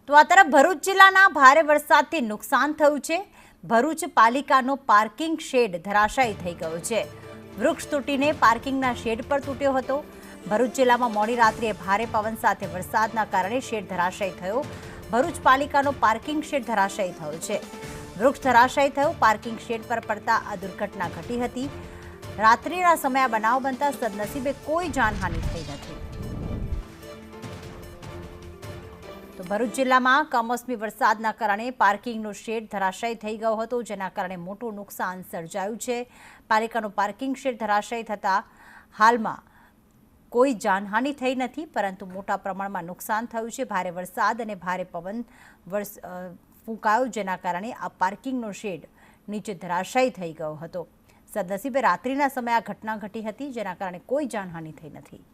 તો આ તરફ ભરૂચ જિલ્લાના ભારે વરસાદથી નુકસાન થયું છે। ભરૂચ પાલિકાનો પાર્કિંગ શેડ ધરાશાયી થઈ ગયો છે। વૃક્ષ તૂટીને પાર્કિંગના શેડ પર તૂટ્યો હતો। ભરૂચ જિલ્લામાં મોડી રાત્રિએ ભારે પવન સાથે વરસાદના કારણે શેડ ધરાશાયી થયો। ભરૂચ પાલિકાનો પાર્કિંગ શેડ ધરાશાયી થયો છે। વૃક્ષ ધરાશાયી થયું, પાર્કિંગ શેડ પર પડતા આ દુર્ઘટના ઘટી હતી। રાત્રિના સમયે બનાવ બનતા સદનસીબે કોઈ જાનહાનિ થઈ નથી। તો ભરૂચ જિલ્લામાં કમોસમી વરસાદના કારણે પાર્કિંગનો શેડ ધરાશાયી થઈ ગયો હતો, જેના કારણે મોટું નુકસાન સર્જાયું છે। પાલિકાનું પાર્કિંગ શેડ ધરાશાયી થતાં હાલમાં કોઈ જાનહાનિ થઈ નથી, પરંતુ મોટા પ્રમાણમાં નુકસાન થયું છે। ભારે વરસાદ અને ભારે પવન ફૂંકાયો, જેના કારણે આ પાર્કિંગનો શેડ નીચે ધરાશાયી થઈ ગયો હતો। સદનસીબે રાત્રિના સમયે આ ઘટના ઘટી હતી, જેના કારણે કોઈ જાનહાનિ થઈ નથી।